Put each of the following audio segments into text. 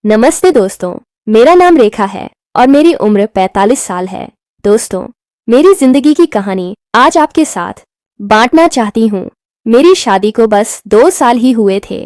नमस्ते दोस्तों, मेरा नाम रेखा है और मेरी उम्र 45 साल है। दोस्तों, मेरी जिंदगी की कहानी आज आपके साथ बांटना चाहती हूँ। मेरी शादी को बस 2 साल ही हुए थे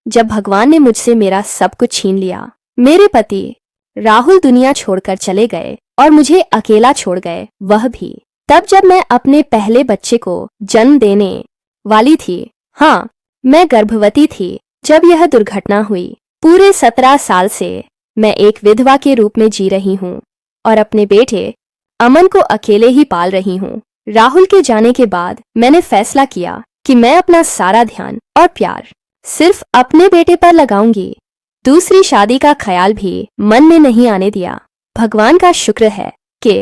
जब भगवान ने मुझसे मेरा सब कुछ छीन लिया। मेरे पति राहुल दुनिया छोड़कर चले गए और मुझे अकेला छोड़ गए, वह भी तब जब मैं अपने पहले बच्चे को जन्म देने वाली थी। हाँ, मैं गर्भवती थी जब यह दुर्घटना हुई। पूरे 17 साल से मैं एक विधवा के रूप में जी रही हूँ और अपने बेटे अमन को अकेले ही पाल रही हूँ। राहुल के जाने के बाद मैंने फैसला किया कि मैं अपना सारा ध्यान और प्यार सिर्फ अपने बेटे पर लगाऊंगी। दूसरी शादी का ख्याल भी मन में नहीं आने दिया। भगवान का शुक्र है कि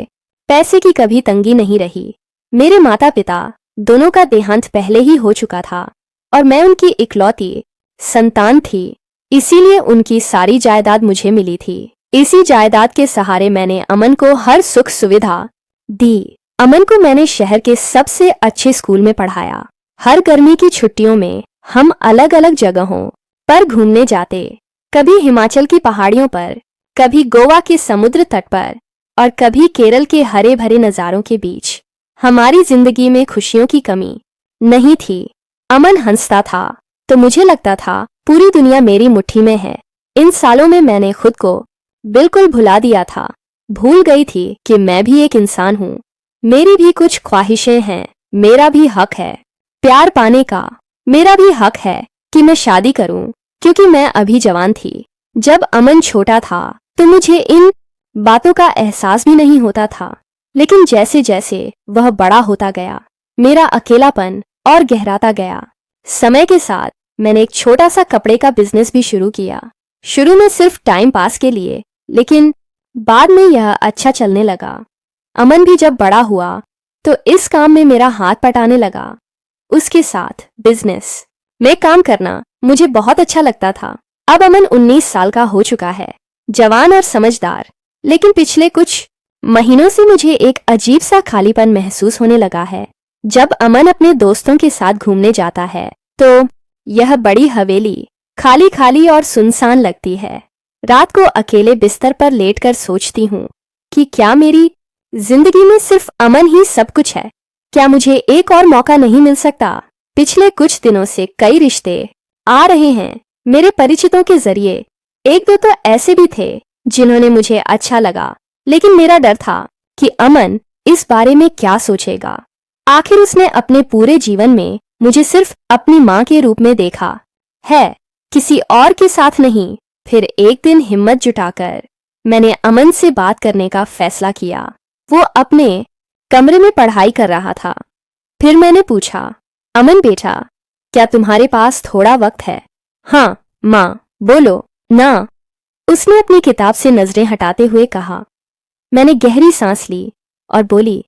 पैसे की कभी तंगी नहीं रही। मेरे माता पिता दोनों का देहांत पहले ही हो चुका था और मैं उनकी इकलौती संतान थी, इसीलिए उनकी सारी जायदाद मुझे मिली थी। इसी जायदाद के सहारे मैंने अमन को हर सुख सुविधा दी। अमन को मैंने शहर के सबसे अच्छे स्कूल में पढ़ाया। हर गर्मी की छुट्टियों में हम अलग अलग जगहों पर घूमने जाते, कभी हिमाचल की पहाड़ियों पर, कभी गोवा के समुद्र तट पर और कभी केरल के हरे भरे नज़ारों के बीच। हमारी जिंदगी में खुशियों की कमी नहीं थी। अमन हंसता था तो मुझे लगता था पूरी दुनिया मेरी मुट्ठी में है। इन सालों में मैंने खुद को बिल्कुल भुला दिया था। भूल गई थी कि मैं भी एक इंसान हूँ। मेरी भी कुछ ख्वाहिशें हैं, मेरा भी हक है प्यार पाने का। मेरा भी हक है कि मैं शादी करूं, क्योंकि मैं अभी जवान थी। जब अमन छोटा था तो मुझे इन बातों का एहसास भी नहीं होता था, लेकिन जैसे जैसे वह बड़ा होता गया, मेरा अकेलापन और गहराता गया। समय के साथ मैंने एक छोटा सा कपड़े का बिजनेस भी शुरू किया। शुरू में सिर्फ टाइम पास के लिए, लेकिन बाद में यह अच्छा चलने लगा। अमन भी जब बड़ा हुआ तो इस काम में मेरा हाथ पटाने लगा। उसके साथ बिजनेस में काम करना मुझे बहुत अच्छा लगता था। अब अमन 19 साल का हो चुका है, जवान और समझदार, लेकिन पिछले कुछ महीनों से मुझे एक अजीब सा खालीपन महसूस होने लगा है। जब अमन अपने दोस्तों के साथ घूमने जाता है तो यह बड़ी हवेली खाली खाली और सुनसान लगती है। रात को अकेले बिस्तर पर लेटकर सोचती हूँ कि क्या मेरी जिंदगी में सिर्फ अमन ही सब कुछ है? क्या मुझे एक और मौका नहीं मिल सकता? पिछले कुछ दिनों से कई रिश्ते आ रहे हैं मेरे परिचितों के जरिए। एक दो तो ऐसे भी थे जिन्होंने मुझे अच्छा लगा, लेकिन मेरा डर था कि अमन इस बारे में क्या सोचेगा। आखिर उसने अपने पूरे जीवन में मुझे सिर्फ अपनी माँ के रूप में देखा है, किसी और के साथ नहीं। फिर एक दिन हिम्मत जुटाकर मैंने अमन से बात करने का फैसला किया। वो अपने कमरे में पढ़ाई कर रहा था। फिर मैंने पूछा, अमन बेटा, क्या तुम्हारे पास थोड़ा वक्त है? हाँ माँ, बोलो ना, उसने अपनी किताब से नजरें हटाते हुए कहा। मैंने गहरी सांस ली और बोली,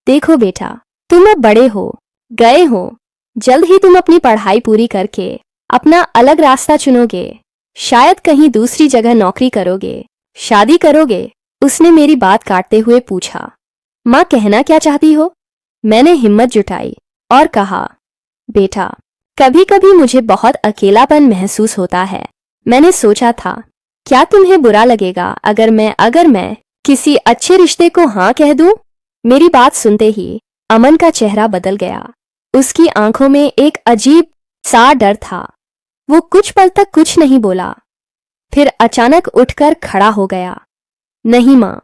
देखो बेटा, तुम अब बड़े हो गए हो। जल्द ही तुम अपनी पढ़ाई पूरी करके अपना अलग रास्ता चुनोगे, शायद कहीं दूसरी जगह नौकरी करोगे, शादी करोगे। उसने मेरी बात काटते हुए पूछा, माँ कहना क्या चाहती हो? मैंने हिम्मत जुटाई और कहा, बेटा, कभी कभी मुझे बहुत अकेलापन महसूस होता है। मैंने सोचा था, क्या तुम्हें बुरा लगेगा अगर मैं किसी अच्छे रिश्ते को हाँ कह दूं? मेरी बात सुनते ही अमन का चेहरा बदल गया। उसकी आंखों में एक अजीब सा डर था। वो कुछ पल तक कुछ नहीं बोला, फिर अचानक उठकर खड़ा हो गया। नहीं माँ,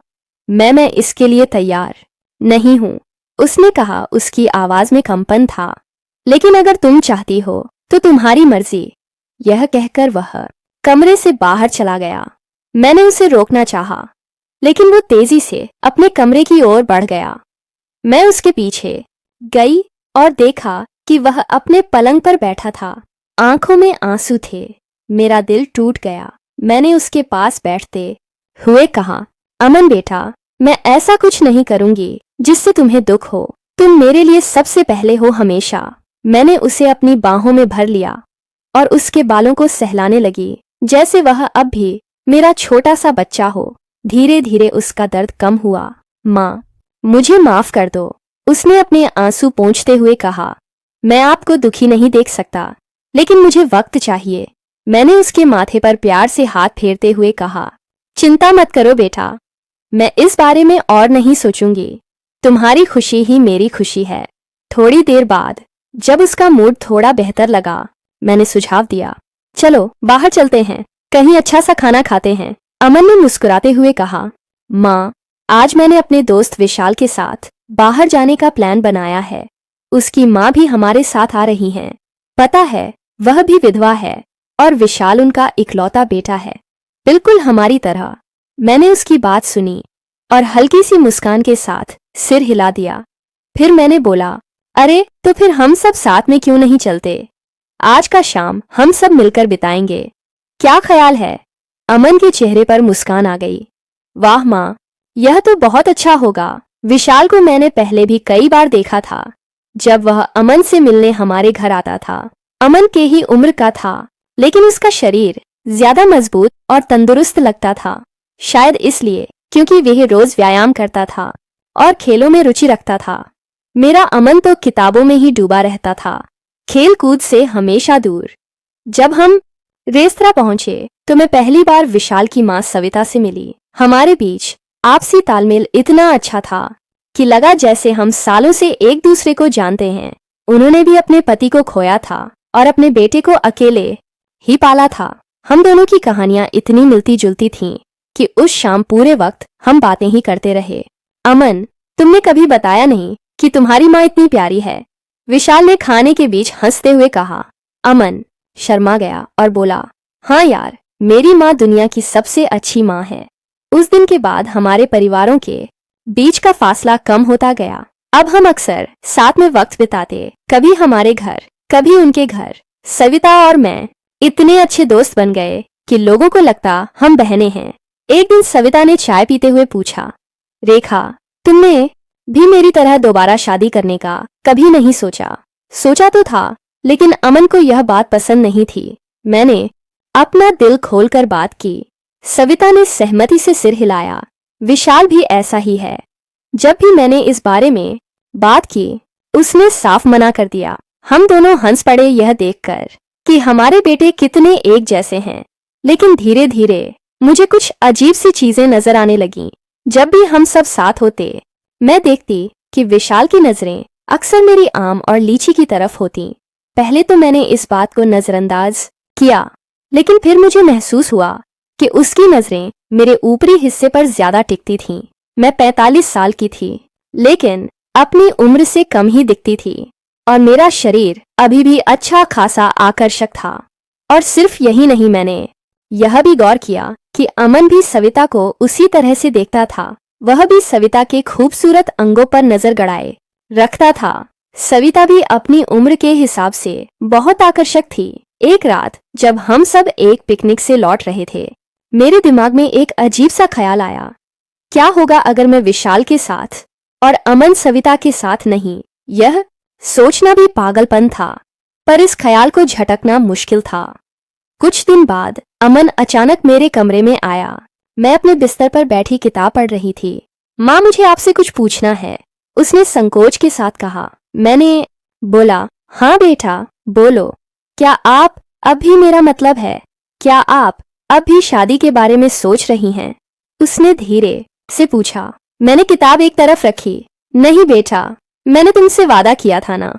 मैं इसके लिए तैयार नहीं हूं, उसने कहा। उसकी आवाज में कंपन था। लेकिन अगर तुम चाहती हो तो तुम्हारी मर्जी, यह कहकर वह कमरे से बाहर चला गया। मैंने उसे रोकना चाहा, लेकिन वो तेजी से अपने कमरे की ओर बढ़ गया। मैं उसके पीछे गई और देखा कि वह अपने पलंग पर बैठा था। आंखों में आंसू थे। मेरा दिल टूट गया। मैंने उसके पास बैठते हुए कहा, अमन बेटा, मैं ऐसा कुछ नहीं करूंगी जिससे तुम्हें दुख हो। तुम मेरे लिए सबसे पहले हो हमेशा। मैंने उसे अपनी बाहों में भर लिया और उसके बालों को सहलाने लगी, जैसे वह अब भी मेरा छोटा सा बच्चा हो। धीरे धीरे उसका दर्द कम हुआ। माँ, मुझे माफ कर दो, उसने अपने आंसू पोंछते हुए कहा। मैं आपको दुखी नहीं देख सकता, लेकिन मुझे वक्त चाहिए। मैंने उसके माथे पर प्यार से हाथ फेरते हुए कहा, चिंता मत करो बेटा, मैं इस बारे में और नहीं सोचूंगी। तुम्हारी खुशी ही मेरी खुशी है। थोड़ी देर बाद जब उसका मूड थोड़ा बेहतर लगा, मैंने सुझाव दिया, चलो बाहर चलते हैं, कहीं अच्छा सा खाना खाते हैं। अमन ने मुस्कुराते हुए कहा, माँ, आज मैंने अपने दोस्त विशाल के साथ बाहर जाने का प्लान बनाया है। उसकी माँ भी हमारे साथ आ रही हैं। पता है, वह भी विधवा है और विशाल उनका इकलौता बेटा है, बिल्कुल हमारी तरह। मैंने उसकी बात सुनी और हल्की सी मुस्कान के साथ सिर हिला दिया। फिर मैंने बोला, अरे तो फिर हम सब साथ में क्यों नहीं चलते? आज का शाम हम सब मिलकर बिताएंगे, क्या ख्याल है? अमन के चेहरे पर मुस्कान आ गई। वाह माँ, यह तो बहुत अच्छा होगा। विशाल को मैंने पहले भी कई बार देखा था, जब वह अमन से मिलने हमारे घर आता था। अमन के ही उम्र का था, लेकिन उसका शरीर ज्यादा मजबूत और तंदुरुस्त लगता था। शायद इसलिए क्योंकि वह रोज व्यायाम करता था और खेलों में रुचि रखता था। मेरा अमन तो किताबों में ही डूबा रहता था, खेल कूद से हमेशा दूर। जब हम रेस्तरां पहुंचे तो मैं पहली बार विशाल की मां सविता से मिली। हमारे बीच आपसी तालमेल इतना अच्छा था कि लगा जैसे हम सालों से एक दूसरे को जानते हैं। उन्होंने भी अपने पति को खोया था और अपने बेटे को अकेले ही पाला था। हम दोनों की कहानियां इतनी मिलती जुलती थीं कि उस शाम पूरे वक्त हम बातें ही करते रहे। अमन, तुमने कभी बताया नहीं कि तुम्हारी माँ इतनी प्यारी है, विशाल ने खाने के बीच हंसते हुए कहा। अमन शर्मा गया और बोला, हाँ यार, मेरी माँ दुनिया की सबसे अच्छी माँ है। उस दिन के बाद हमारे परिवारों के बीच का फासला कम होता गया। अब हम अक्सर साथ में वक्त बिताते, कभी हमारे घर, कभी उनके घर। सविता और मैं इतने अच्छे दोस्त बन गए कि लोगों को लगता हम बहनें हैं। एक दिन सविता ने चाय पीते हुए पूछा, रेखा, तुमने भी मेरी तरह दोबारा शादी करने का कभी नहीं सोचा? सोचा तो था, लेकिन अमन को यह बात पसंद नहीं थी। मैंने अपना दिल खोलकर बात की। सविता ने सहमति से सिर हिलाया। विशाल भी ऐसा ही है। जब भी मैंने इस बारे में बात की, उसने साफ मना कर दिया। हम दोनों हंस पड़े यह देखकर कि हमारे बेटे कितने एक जैसे हैं। लेकिन धीरे धीरे मुझे कुछ अजीब सी चीजें नजर आने लगीं। जब भी हम सब साथ होते, मैं देखती कि विशाल की नजरें अक्सर मेरी आम और लीची की तरफ होती। पहले तो मैंने इस बात को नजरअंदाज किया, लेकिन फिर मुझे महसूस हुआ कि उसकी नजरें मेरे ऊपरी हिस्से पर ज्यादा टिकती थीं। मैं 45 साल की थी, लेकिन अपनी उम्र से कम ही दिखती थी और मेरा शरीर अभी भी अच्छा खासा आकर्षक था। और सिर्फ यही नहीं, मैंने यह भी गौर किया कि अमन भी सविता को उसी तरह से देखता था। वह भी सविता के खूबसूरत अंगों पर नजर गड़ाए रखता था। सविता भी अपनी उम्र के हिसाब से बहुत आकर्षक थी। एक रात जब हम सब एक पिकनिक से लौट रहे थे, मेरे दिमाग में एक अजीब सा ख्याल आया। क्या होगा अगर मैं विशाल के साथ और अमन सविता के साथ नहीं? यह सोचना भी पागलपन था, पर इस ख्याल को झटकना मुश्किल था। कुछ दिन बाद अमन अचानक मेरे कमरे में आया। मैं अपने बिस्तर पर बैठी किताब पढ़ रही थी। माँ, मुझे आपसे कुछ पूछना है, उसने संकोच के साथ कहा। मैंने बोला, हाँ बेटा, बोलो। क्या आप अब भी, मेरा मतलब है, क्या आप अब भी शादी के बारे में सोच रही हैं? उसने धीरे से पूछा। मैंने किताब एक तरफ रखी। नहीं बेटा, मैंने तुमसे वादा किया था ना।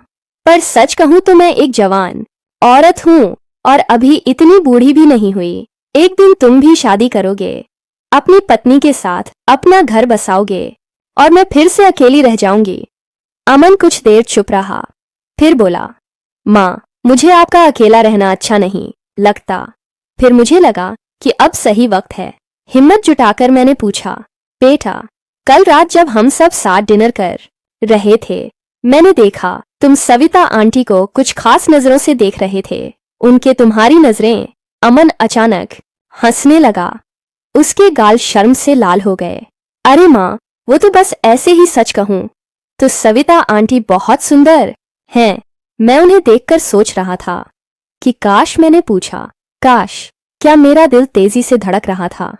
पर सच कहूं तो मैं एक जवान औरत हूं और अभी इतनी बूढ़ी भी नहीं हुई। एक दिन तुम भी शादी करोगे, अपनी पत्नी के साथ अपना घर बसाओगे और मैं फिर से अकेली रह जाऊंगी। अमन कुछ देर चुप रहा, फिर बोला, माँ, मुझे आपका अकेला रहना अच्छा नहीं लगता। फिर मुझे लगा कि अब सही वक्त है। हिम्मत जुटाकर मैंने पूछा, बेटा, कल रात जब हम सब साथ डिनर कर रहे थे, मैंने देखा तुम सविता आंटी को कुछ खास नजरों से देख रहे थे। उनके तुम्हारी नजरें। अमन अचानक हंसने लगा। उसके गाल शर्म से लाल हो गए। अरे माँ, वो तो बस ऐसे ही, सच कहूं तो सविता आंटी बहुत सुंदर हैं। मैं उन्हें देखकर सोच रहा था कि काश मैंने पूछा। काश, क्या मेरा दिल तेजी से धड़क रहा था?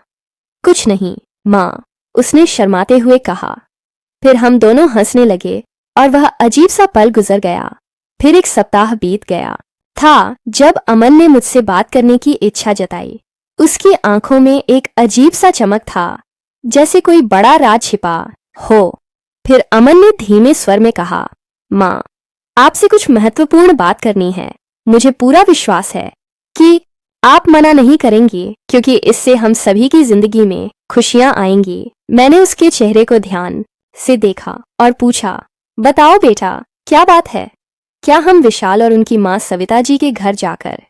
कुछ नहीं माँ, उसने शर्माते हुए कहा। फिर हम दोनों हंसने लगे और वह अजीब सा पल गुजर गया। फिर एक सप्ताह बीत गया। था जब अमन ने मुझसे बात करने की इच्छा जताई। उसकी आंखों में एक अजीब सा चमक था, जैसे कोई बड़ा राज छिपा हो। फिर अमन ने धीमे स्वर में कहा, माँ, आपसे कुछ महत्वपूर्ण बात करनी है। मुझे पूरा विश्वास है कि आप मना नहीं करेंगी, क्योंकि इससे हम सभी की जिंदगी में खुशियां आएंगी। मैंने उसके चेहरे को ध्यान से देखा और पूछा, बताओ बेटा, क्या बात है? क्या हम विशाल और उनकी माँ सविता जी के घर जाकर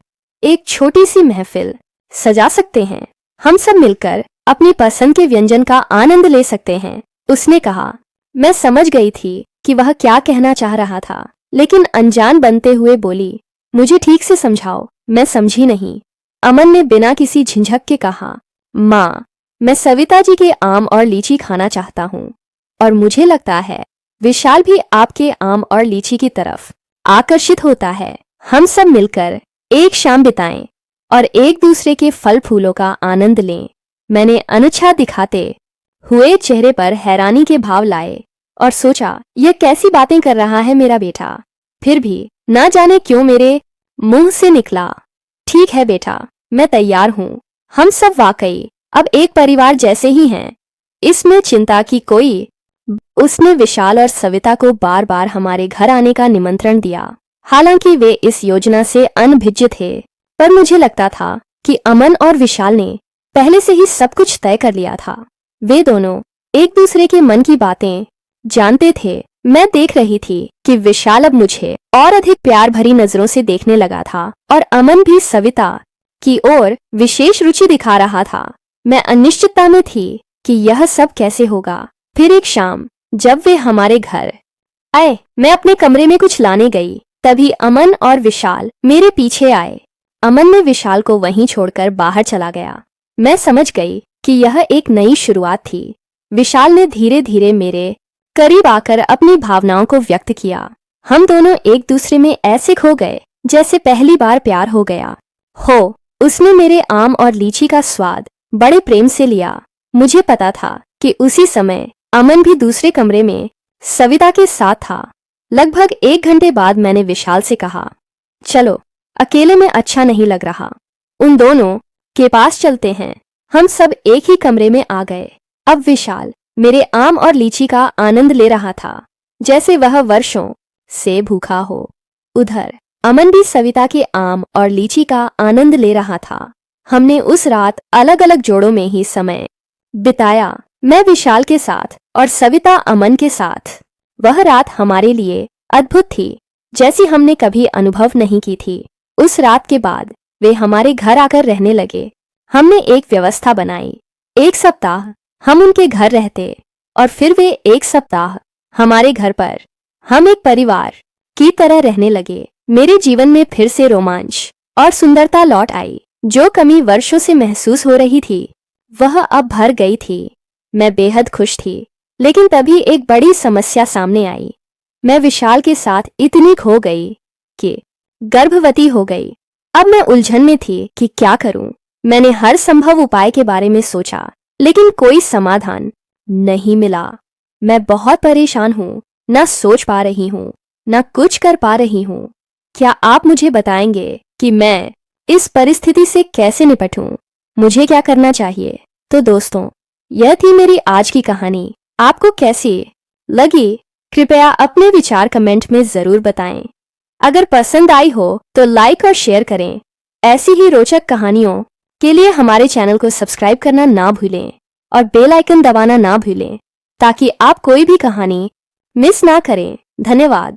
एक छोटी सी महफिल सजा सकते हैं? हम सब मिलकर अपनी पसंद के व्यंजन का आनंद ले सकते हैं। उसने कहा। मैं समझ गई थी कि वह क्या कहना चाह रहा था, लेकिन अनजान बनते हुए बोली, मुझे ठीक से समझाओ, मैं समझी नहीं। अमन ने बिना किसी झिझक के कहा, माँ, मैं सविता जी के आम और लीची खाना चाहता हूँ, और मुझे लगता है विशाल भी आपके आम और लीची की तरफ आकर्षित होता है। हम सब मिलकर एक शाम बिताएं और एक दूसरे के फल फूलों का आनंद लें। मैंने अनिच्छा दिखाते हुए चेहरे पर हैरानी के भाव लाए और सोचा, यह कैसी बातें कर रहा है मेरा बेटा। फिर भी ना जाने क्यों मेरे मुंह से निकला, ठीक है बेटा, मैं तैयार हूँ। हम सब वाकई अब एक परिवार जैसे ही हैं, इसमें चिंता की कोई। उसने विशाल और सविता को बार बार हमारे घर आने का निमंत्रण दिया। हालांकि वे इस योजना से अनभिज्ञ थे, पर मुझे लगता था कि अमन और विशाल ने पहले से ही सब कुछ तय कर लिया था। वे दोनों एक दूसरे के मन की बातें जानते थे। मैं देख रही थी कि विशाल अब मुझे और अधिक प्यार भरी नजरों से देखने लगा था, और अमन भी सविता की ओर विशेष रुचि दिखा रहा था। मैं अनिश्चितता में थी कि यह सब कैसे होगा। फिर एक शाम जब वे हमारे घर आए, मैं अपने कमरे में कुछ लाने गई, तभी अमन और विशाल मेरे पीछे आए। अमन ने विशाल को वहीं छोड़कर बाहर चला गया। मैं समझ गई कि यह एक नई शुरुआत थी। विशाल ने धीरे धीरे मेरे करीब आकर अपनी भावनाओं को व्यक्त किया। हम दोनों एक दूसरे में ऐसे खो गए जैसे पहली बार प्यार हो गया हो। उसने मेरे आम और लीची का स्वाद बड़े प्रेम से लिया। मुझे पता था कि उसी समय अमन भी दूसरे कमरे में सविता के साथ था। लगभग 1 घंटे बाद मैंने विशाल से कहा, चलो, अकेले में अच्छा नहीं लग रहा, उन दोनों के पास चलते हैं। हम सब एक ही कमरे में आ गए। अब विशाल मेरे आम और लीची का आनंद ले रहा था, जैसे वह वर्षों से भूखा हो। उधर अमन भी सविता के आम और लीची का आनंद ले रहा था। हमने उस रात अलग अलग जोड़ों में ही समय बिताया, मैं विशाल के साथ और सविता अमन के साथ। वह रात हमारे लिए अद्भुत थी, जैसी हमने कभी अनुभव नहीं की थी। उस रात के बाद वे हमारे घर आकर रहने लगे। हमने एक व्यवस्था बनाई, 1 सप्ताह हम उनके घर रहते और फिर वे 1 सप्ताह हमारे घर पर। हम एक परिवार की तरह रहने लगे। मेरे जीवन में फिर से रोमांच और सुंदरता लौट आई। जो कमी वर्षों से महसूस हो रही थी, वह अब भर गई थी। मैं बेहद खुश थी, लेकिन तभी एक बड़ी समस्या सामने आई। मैं विशाल के साथ इतनी खो गई कि गर्भवती हो गई। अब मैं उलझन में थी कि क्या करूं। मैंने हर संभव उपाय के बारे में सोचा, लेकिन कोई समाधान नहीं मिला। मैं बहुत परेशान हूं, न सोच पा रही हूं, न कुछ कर पा रही हूं। क्या आप मुझे बताएंगे कि मैं इस परिस्थिति से कैसे निपटूं? मुझे क्या करना चाहिए? तो दोस्तों, यह थी मेरी आज की कहानी। आपको कैसी लगी? कृपया अपने विचार कमेंट में जरूर बताएं। अगर पसंद आई हो तो लाइक और शेयर करें। ऐसी ही रोचक कहानियों के लिए हमारे चैनल को सब्सक्राइब करना ना भूलें और बेल आइकन दबाना ना भूलें, ताकि आप कोई भी कहानी मिस ना करें। धन्यवाद।